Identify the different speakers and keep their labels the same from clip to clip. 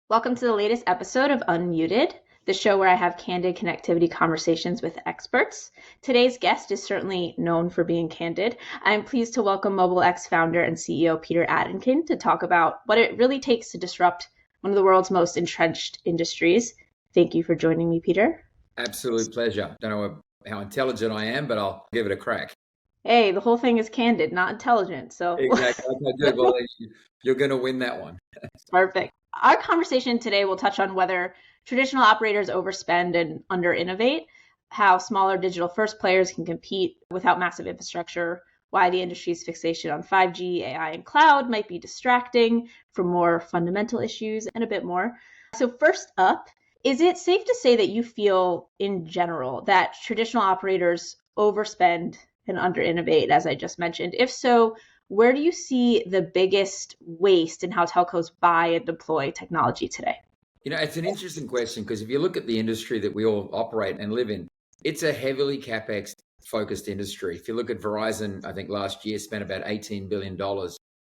Speaker 1: Welcome to the latest episode of Unmuted, the show where I have candid connectivity conversations with experts. Today's guest is certainly known for being candid. I'm pleased to welcome MobileX founder and CEO Peter Adderton to talk about what it really takes to disrupt one of the world's most entrenched industries. Thank you for joining me, Peter.
Speaker 2: Absolute pleasure. Don't know how intelligent I am, but I'll give it a crack.
Speaker 1: Hey, the whole thing is candid, not intelligent. So
Speaker 2: Exactly. Okay, good. Well, you're going to win that one.
Speaker 1: Perfect. Our conversation today will touch on whether traditional operators overspend and under-innovate, how smaller digital-first players can compete without massive infrastructure, why the industry's fixation on 5G, AI, and cloud might be distracting from more fundamental issues, and a bit more. So first up, is it safe to say that you feel, in general, that traditional operators overspend and under-innovate, as I just mentioned? If so, where do you see the biggest waste in how telcos buy and deploy technology today?
Speaker 2: It's an interesting question because if you look at the industry that we all operate and live in, it's a heavily CapEx focused industry. If you look at Verizon, I think last year spent about $18 billion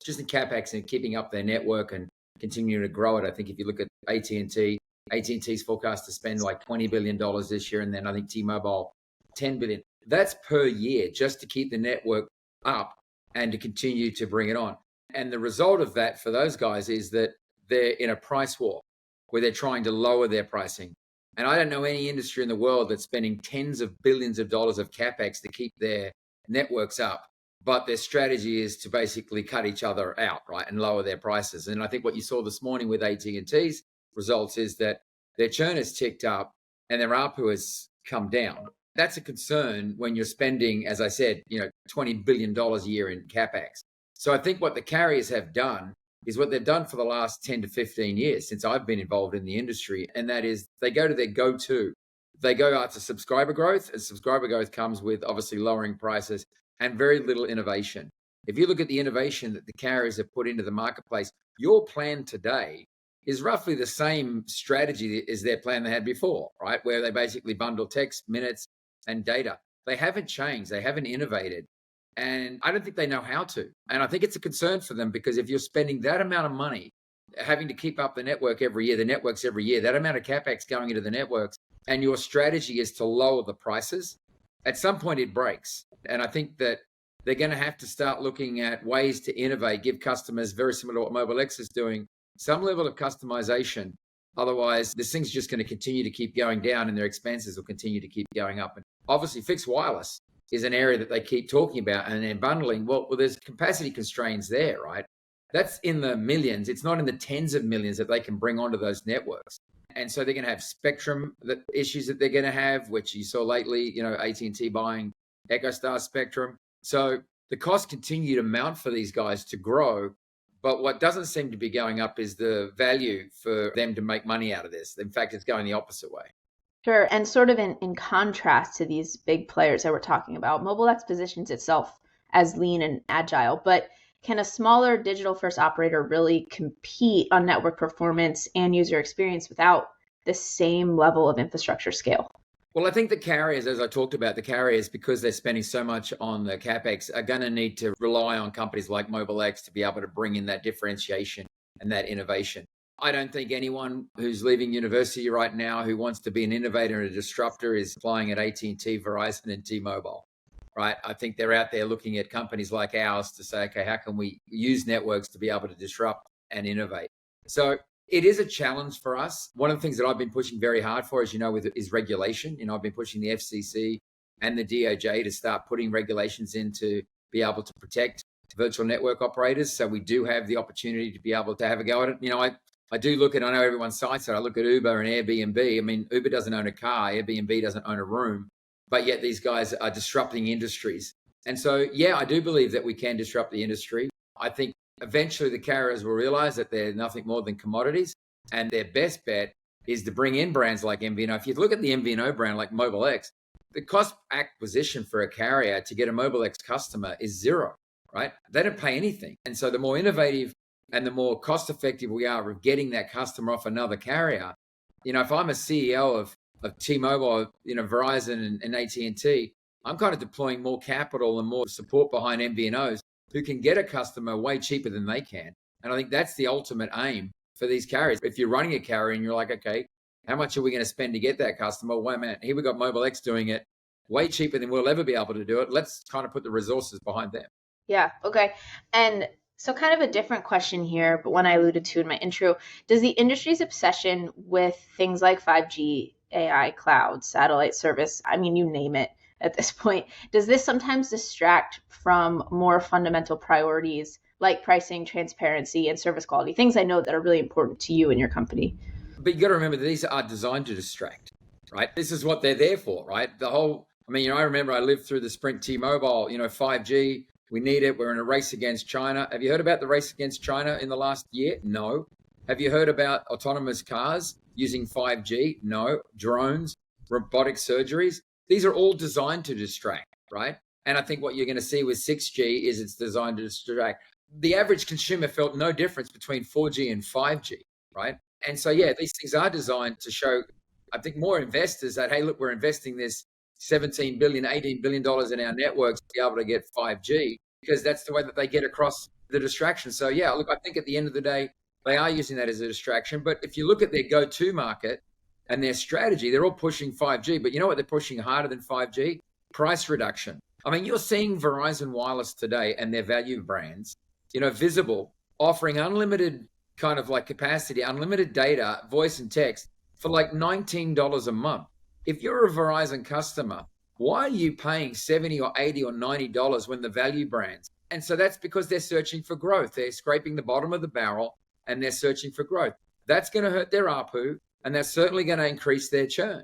Speaker 2: just in CapEx and keeping up their network and continuing to grow it. I think if you look at AT&T's forecast to spend like $20 billion this year, and then I think T-Mobile, $10 billion. That's per year just to keep the network up and to continue to bring it on. And the result of that for those guys is that they're in a price war where they're trying to lower their pricing. And I don't know any industry in the world that's spending tens of billions of dollars of CapEx to keep their networks up. But their strategy is to basically cut each other out, right, and lower their prices. And I think what you saw this morning with AT&T's results is that their churn has ticked up and their ARPU has come down. That's a concern when you're spending, as I said, $20 billion a year in CapEx. So I think what the carriers have done is what they've done for the last 10 to 15 years since I've been involved in the industry. And that is they go to their go-to. They go after subscriber growth, and subscriber growth comes with obviously lowering prices and very little innovation. If you look at the innovation that the carriers have put into the marketplace, your plan today is roughly the same strategy as their plan they had before, right? Where they basically bundle text, minutes, and data. They haven't changed. They haven't innovated. And I don't think they know how to. And I think it's a concern for them because if you're spending that amount of money, having to keep up the networks every year, that amount of CapEx going into the networks, and your strategy is to lower the prices, at some point it breaks. And I think that they're going to have to start looking at ways to innovate, give customers, very similar to what MobileX is doing, some level of customization. Otherwise, this thing's just going to continue to keep going down and their expenses will continue to keep going up. And obviously, fixed wireless is an area that they keep talking about, and then bundling. Well, there's capacity constraints there, right? That's in the millions. It's not in the tens of millions that they can bring onto those networks. And so they're going to have spectrum issues that they're going to have, which you saw lately, AT&T buying EchoStar spectrum. So the costs continue to mount for these guys to grow. But what doesn't seem to be going up is the value for them to make money out of this. In fact, it's going the opposite way.
Speaker 1: Sure. And sort of in contrast to these big players that we're talking about, MobileX positions itself as lean and agile. But can a smaller digital-first operator really compete on network performance and user experience without the same level of infrastructure scale?
Speaker 2: Well, I think the carriers, as I talked about, because they're spending so much on the CapEx, are going to need to rely on companies like MobileX to be able to bring in that differentiation and that innovation. I don't think anyone who's leaving university right now who wants to be an innovator and a disruptor is applying at AT&T, Verizon, and T-Mobile, right? I think they're out there looking at companies like ours to say, okay, how can we use networks to be able to disrupt and innovate? So it is a challenge for us. One of the things that I've been pushing very hard for, as you know, is regulation. I've been pushing the FCC and the DOJ to start putting regulations in to be able to protect virtual network operators. So we do have the opportunity to be able to have a go at it. I do look at, I know everyone cites it. I look at Uber and Airbnb. I mean, Uber doesn't own a car. Airbnb doesn't own a room. But yet these guys are disrupting industries. And so, yeah, I do believe that we can disrupt the industry. I think eventually the carriers will realize that they're nothing more than commodities. And their best bet is to bring in brands like MVNO. If you look at the MVNO brand like MobileX, the cost acquisition for a carrier to get a MobileX customer is zero, right? They don't pay anything. And so the more innovative and the more cost effective we are of getting that customer off another carrier, if I'm a CEO of T-Mobile, Verizon and AT&T, I'm kind of deploying more capital and more support behind MVNOs who can get a customer way cheaper than they can. And I think that's the ultimate aim for these carriers. If you're running a carrier and you're like, okay, how much are we going to spend to get that customer? Well, man, here we got MobileX doing it way cheaper than we'll ever be able to do it. Let's kind of put the resources behind them.
Speaker 1: Yeah. Okay. And so, kind of a different question here, but one I alluded to in my intro, does the industry's obsession with things like 5G, AI, cloud, satellite service, I mean, you name it at this point, does this sometimes distract from more fundamental priorities like pricing, transparency, and service quality, things I know that are really important to you and your company?
Speaker 2: But you got to remember that these are designed to distract, right? This is what they're there for, right? I remember I lived through the Sprint T-Mobile, 5G. We need it. We're in a race against China. Have you heard about the race against China in the last year? No. Have you heard about autonomous cars using 5G? No. Drones, robotic surgeries. These are all designed to distract, right? And I think what you're going to see with 6G is it's designed to distract. The average consumer felt no difference between 4G and 5G, right? And so, yeah, these things are designed to show, I think, more investors that, hey, look, we're investing this $17 billion, $18 billion in our networks to be able to get 5G, because that's the way that they get across the distraction. So, yeah, look, I think at the end of the day, they are using that as a distraction. But if you look at their go-to market and their strategy, they're all pushing 5G. But you know what they're pushing harder than 5G? Price reduction. I mean, you're seeing Verizon Wireless today and their value brands, Visible, offering unlimited kind of like capacity, unlimited data, voice and text for like $19 a month. If you're a Verizon customer, why are you paying $70 or $80 or $90 when the value brands? And so that's because they're searching for growth. They're scraping the bottom of the barrel and they're searching for growth. That's going to hurt their ARPU, and that's certainly going to increase their churn.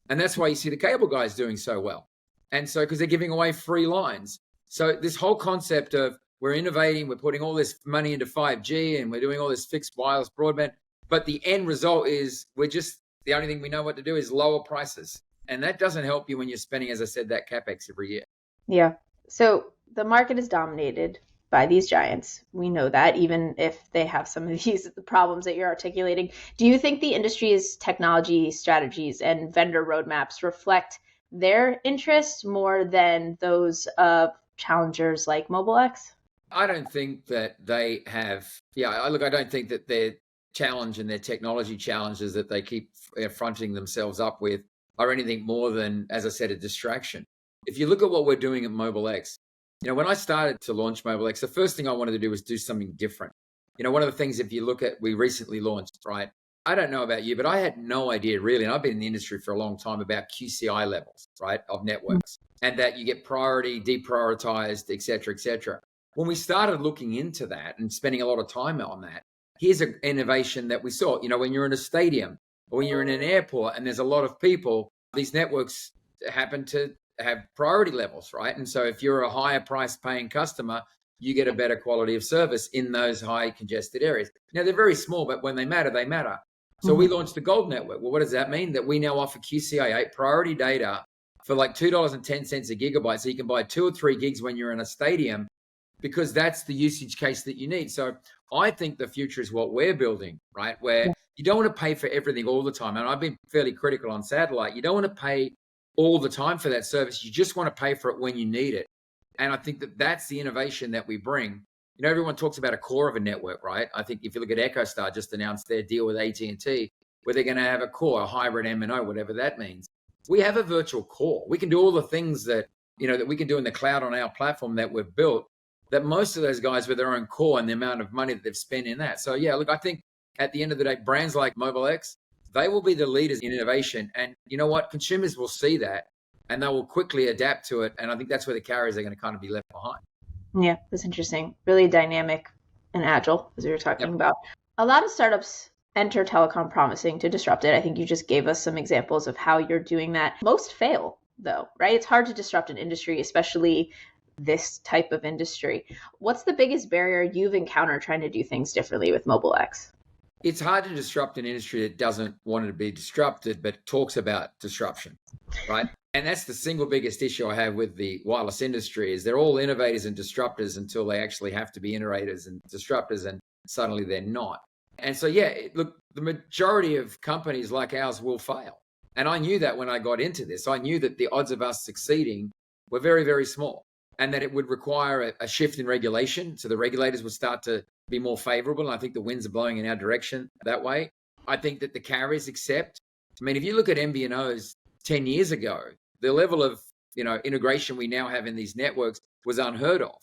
Speaker 2: And that's why you see the cable guys doing so well. And so, because they're giving away free lines. So this whole concept of we're innovating, we're putting all this money into 5G and we're doing all this fixed wireless broadband, but the end result is the only thing we know what to do is lower prices. And that doesn't help you when you're spending, as I said, that CapEx every year.
Speaker 1: Yeah. So the market is dominated by these giants. We know that, even if they have some of these problems that you're articulating. Do you think the industry's technology strategies and vendor roadmaps reflect their interests more than those of challengers like MobileX?
Speaker 2: I don't think that they have, I don't think that their challenge and their technology challenges that they keep fronting themselves up with are anything more than, as I said, a distraction. If you look at what we're doing at MobileX, when I started to launch MobileX, the first thing I wanted to do was do something different. One of the things, if you look at, we recently launched, right? I don't know about you, but I had no idea really, and I've been in the industry for a long time, about QCI levels, right, of networks, and that you get priority, deprioritized, et cetera, et cetera. When we started looking into that and spending a lot of time on that, here's an innovation that we saw. When you're in a stadium or when you're in an airport and there's a lot of people, these networks happen to have priority levels, right? And so if you're a higher price paying customer, you get a better quality of service in those high congested areas. Now, they're very small, but when they matter, they matter. So we launched the Gold Network. Well, what does that mean? That we now offer QCI 8 priority data for like $2.10 a gigabyte. So you can buy 2 or 3 gigs when you're in a stadium, because that's the usage case that you need. So I think the future is what we're building, right? Where you don't want to pay for everything all the time. And I've been fairly critical on satellite. You don't want to pay all the time for that service. You just want to pay for it when you need it. And I think that that's the innovation that we bring. Everyone talks about a core of a network, right? I think if you look at EchoStar, just announced their deal with AT&T, where they're going to have a core, a hybrid MNO, whatever that means. We have a virtual core. We can do all the things that, that we can do in the cloud on our platform that we've built, that most of those guys with their own core and the amount of money that they've spent in that. So yeah, look, I think at the end of the day, brands like MobileX, they will be the leaders in innovation. And you know what? Consumers will see that and they will quickly adapt to it. And I think that's where the carriers are going to kind of be left behind.
Speaker 1: Yeah, that's interesting. Really dynamic and agile, as we were talking about. A lot of startups enter telecom promising to disrupt it. I think you just gave us some examples of how you're doing that. Most fail, though, right? It's hard to disrupt an industry, especially this type of industry. What's the biggest barrier you've encountered trying to do things differently with MobileX?
Speaker 2: It's hard to disrupt an industry that doesn't want it to be disrupted, but talks about disruption, right? And that's the single biggest issue I have with the wireless industry is they're all innovators and disruptors until they actually have to be innovators and disruptors, and suddenly they're not. And so, yeah, look, the majority of companies like ours will fail. And I knew that when I got into this. I knew that the odds of us succeeding were very, very small. and that it would require a shift in regulation. So the regulators would start to be more favorable. And I think the winds are blowing in our direction that way. I think that the carriers accept. I mean, if you look at MVNOs 10 years ago, the level of integration we now have in these networks was unheard of,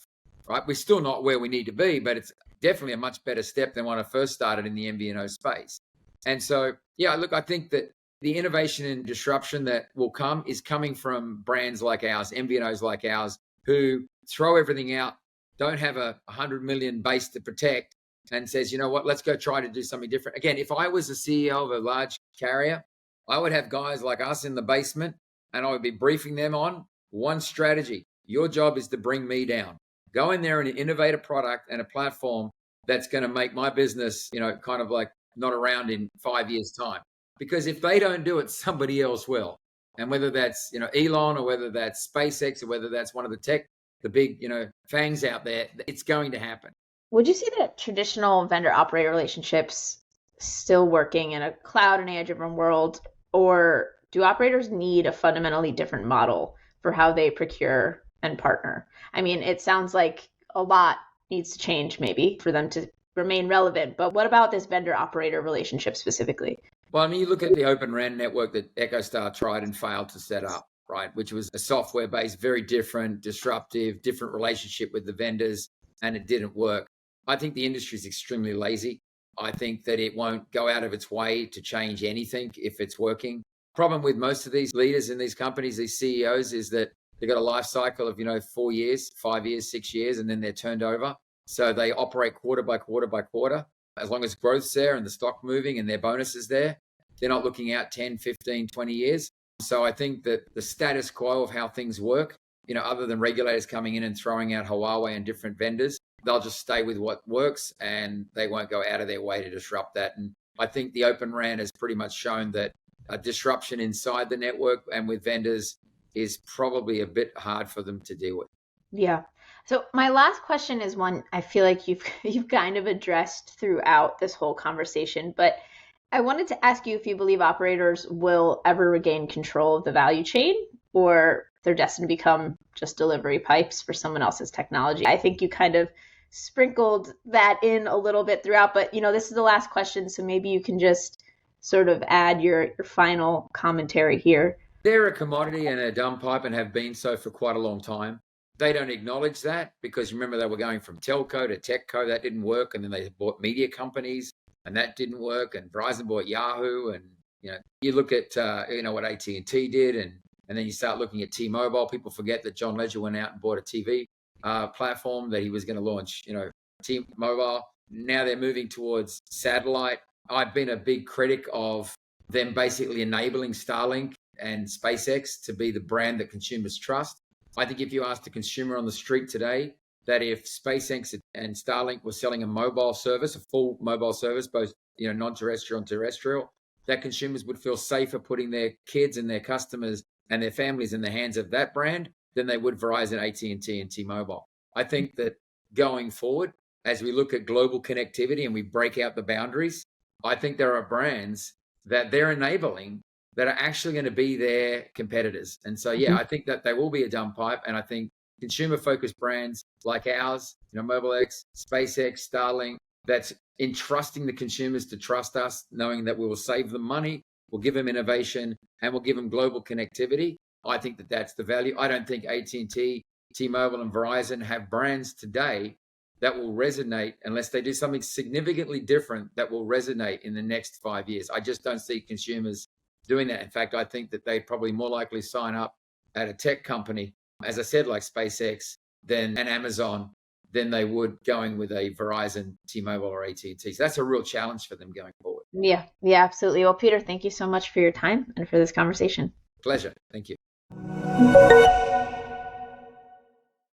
Speaker 2: right? We're still not where we need to be, but it's definitely a much better step than when I first started in the MVNO space. And so, yeah, look, I think that the innovation and disruption that will come is coming from brands like ours, MVNOs like ours, who throw everything out, don't have a 100 million base to protect, and says, you know what, let's go try to do something different. Again, if I was a CEO of a large carrier, I would have guys like us in the basement, and I would be briefing them on one strategy. Your job is to bring me down. Go in there and innovate a product and a platform that's going to make my business, kind of like not around in 5 years' time. Because if they don't do it, somebody else will. And whether that's, Elon, or whether that's SpaceX, or whether that's one of the big, fangs out there, it's going to happen.
Speaker 1: Would you say that traditional vendor operator relationships still working in a cloud and AI-driven world, or do operators need a fundamentally different model for how they procure and partner? I mean, it sounds like a lot needs to change maybe for them to remain relevant, but what about this vendor operator relationship specifically?
Speaker 2: Well, I mean, you look at the Open RAN network that EchoStar tried and failed to set up, right? Which was a software-based, very different, disruptive, different relationship with the vendors, and it didn't work. I think the industry is extremely lazy. I think that it won't go out of its way to change anything if it's working. Problem with most of these leaders in these companies, these CEOs, is that they've got a life cycle of 4 years, 5 years, 6 years, and then they're turned over. So they operate quarter by quarter by quarter. As long as growth's there and the stock moving and their bonus is there, they're not looking out 10, 15, 20 years. So I think that the status quo of how things work, other than regulators coming in and throwing out Huawei and different vendors, they'll just stay with what works and they won't go out of their way to disrupt that. And I think the Open RAN has pretty much shown that a disruption inside the network and with vendors is probably a bit hard for them to deal with.
Speaker 1: Yeah. So my last question is one I feel like you've kind of addressed throughout this whole conversation, but I wanted to ask you if you believe operators will ever regain control of the value chain, or they're destined to become just delivery pipes for someone else's technology. I think you kind of sprinkled that in a little bit throughout, but this is the last question, so maybe you can just sort of add your final commentary here.
Speaker 2: They're a commodity and a dumb pipe and have been so for quite a long time. They don't acknowledge that because remember they were going from telco to techco. That didn't work. And then they bought media companies and that didn't work. And Verizon bought Yahoo. And, you look at, what AT&T did. And then you start looking at T-Mobile. People forget that John Legere went out and bought a TV platform that he was going to launch, T-Mobile. Now they're moving towards satellite. I've been a big critic of them basically enabling Starlink and SpaceX to be the brand that consumers trust. I think if you ask the consumer on the street today that if SpaceX and Starlink were selling a mobile service, a full mobile service, both non-terrestrial and terrestrial, that consumers would feel safer putting their kids and their customers and their families in the hands of that brand than they would Verizon, AT&T, and T-Mobile. I think that going forward, as we look at global connectivity and we break out the boundaries, I think there are brands that they're enabling that are actually going to be their competitors. And so, I think that they will be a dumb pipe. And I think consumer-focused brands like ours, MobileX, SpaceX, Starlink, that's entrusting the consumers to trust us, knowing that we will save them money, we'll give them innovation, and we'll give them global connectivity. I think that that's the value. I don't think AT&T, T-Mobile, and Verizon have brands today that will resonate unless they do something significantly different that will resonate in the next 5 years. I just don't see consumers doing that. In fact, I think that they'd probably more likely sign up at a tech company, as I said, like SpaceX, than an Amazon, than they would going with a Verizon, T-Mobile, or AT&T. So that's a real challenge for them going forward.
Speaker 1: Yeah, absolutely. Well, Peter, thank you so much for your time and for this conversation.
Speaker 2: Pleasure. Thank you.